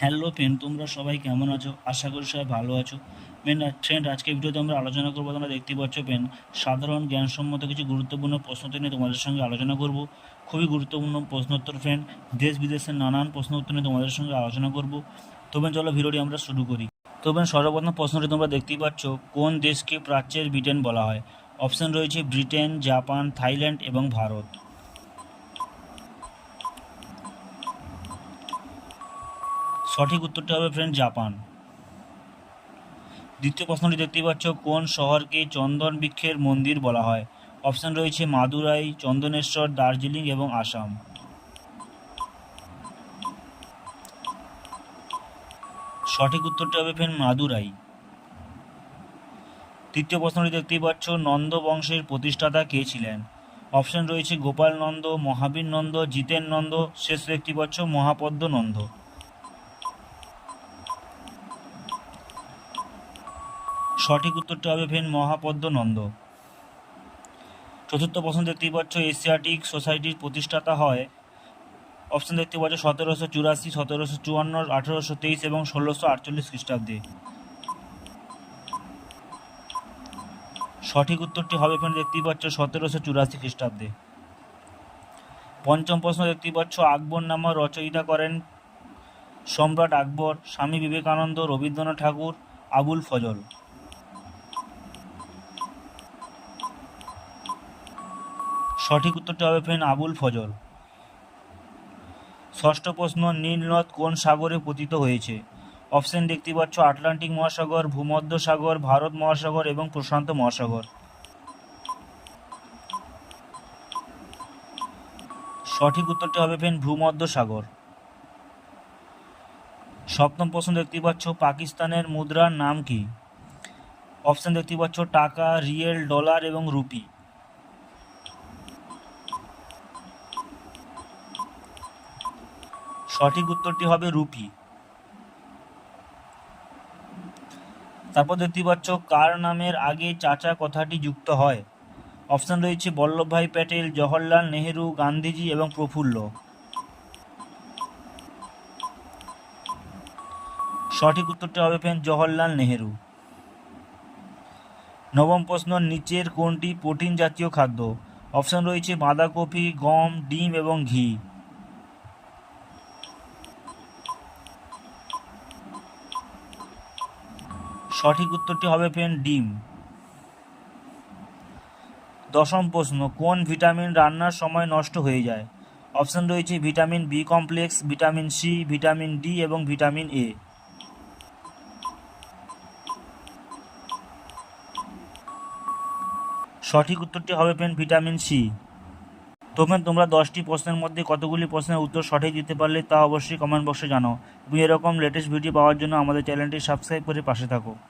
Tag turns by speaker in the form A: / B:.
A: Hello friend, তোমরা সবাই কেমন আছো? আশা করি সবাই ভালো আছো। ফ্রেন্ড, আজকে ভিডিওতে আমরা আলোচনা করবো, তোমরা দেখতে পাচ্ছ ফ্রেন্ড, সাধারণ জ্ঞানসম্মত কিছু গুরুত্বপূর্ণ প্রশ্নোত্তর নিয়ে তোমাদের সঙ্গে আলোচনা করব। খুবই গুরুত্বপূর্ণ প্রশ্নোত্তর ফ্রেন্ড, দেশ বিদেশের নানান প্রশ্নোত্তর নিয়ে তোমাদের সঙ্গে আলোচনা করব। তবে চলো ভিডিওটি আমরা শুরু করি। তবে সর্বপ্রথম প্রশ্নটি তোমরা দেখতেই পাচ্ছ, কোন দেশকে প্রাচ্যের ব্রিটেন বলা হয়? অপশান রয়েছে ব্রিটেন, জাপান, থাইল্যান্ড এবং ভারত। সঠিক উত্তরটি হবে ফ্রেন্ড জাপান। দ্বিতীয় প্রশ্নটি দেখতেই পাচ্ছ, কোন শহরকে চন্দন বৃক্ষের মন্দির বলা হয়? অপশান রয়েছে মাদুরাই, চন্দনেশ্বর, দার্জিলিং এবং আসাম। সঠিক উত্তরটি হবে ফ্রেন্ড মাদুরাই। তৃতীয় প্রশ্নটি দেখতেই পাচ্ছ, নন্দ বংশের প্রতিষ্ঠাতা কে ছিলেন? অপশান রয়েছে গোপাল নন্দ, মহাবীর নন্দ, জিতেন নন্দ, শেষ দেখতে পাচ্ছ মহাপদ্ম নন্দ। সঠিক উত্তরটি হবে ফ্রেন্ড মহাপদ্ম নন্দ। চতুর্থ প্রশ্ন দেখতেই পাচ্ছ, এশিয়াটিক সোসাইটির প্রতিষ্ঠাতা হয়? অপশান দেখতে পাচ্ছ 1784, 1754, 1823 এবং 1648 খ্রিস্টাব্দে। সঠিক উত্তরটি হবে ফ্রেন্ড দেখতেই পাচ্ছ 1784 খ্রিস্টাব্দে। পঞ্চম প্রশ্ন দেখতেই পাচ্ছ, আকবরনামা রচয়িতা করেন? সম্রাট আকবর, স্বামী বিবেকানন্দ, রবীন্দ্রনাথ ঠাকুর, আবুল ফজল। সঠিক উত্তরটি হবে ফ্রেন্ড আবুল ফজল। ষষ্ঠ প্রশ্ন, নীল নদ কোন সাগরে পতিত হয়েছে? অপশন দেখতে পাচ্ছ আটলান্টিক মহাসাগর, ভূমধ্য সাগর, ভারত মহাসাগর এবং প্রশান্ত মহাসাগর। সঠিক উত্তরটি হবে ফ্রেন্ড ভূমধ্য সাগর। সপ্তম প্রশ্ন দেখতে পাচ্ছ, পাকিস্তানের মুদ্রার নাম কি? অপশন দেখতে পাচ্ছ টাকা, রিয়েল, ডলার এবং রুপি। সঠিক উত্তরটি হবে রুপি। তারপর দেখতে পাচ্ছ, কার নামের আগে চাচা কথাটি যুক্ত হয়? অপশন রয়েছে বল্লভভাই প্যাটেল, জওহরলাল নেহেরু, গান্ধীজি এবং প্রফুল্ল। সঠিক উত্তরটি হবে ফ্রেন্ড জওহরলাল নেহেরু। নবম প্রশ্ন, নিচের কোনটি প্রোটিন জাতীয় খাদ্য? অপশন রয়েছে বাঁধাকপি, গম, ডিম এবং ঘি। সঠিক উত্তরটি হবে ফ্রেন্ড ডিম। দশম প্রশ্ন, কোন ভিটামিন রান্নার সময় নষ্ট হয়ে যায়? অপশন রয়েছে vitamin B complex, vitamin C, vitamin D এবং ভিটামিন এ। সঠিক উত্তরটি হবে ফ্রেন্ড ভিটামিন সি। তোমরা 10টি প্রশ্নের মধ্যে কতগুলি প্রশ্নের উত্তর সঠিক দিতে পারলে তা অবশ্যই কমেন্ট বক্সে জানাও এবং এরকম লেটেস্ট ভিডিও পাওয়ার জন্য আমাদের চ্যানেলটি সাবস্ক্রাইব করে পাশে থাকো।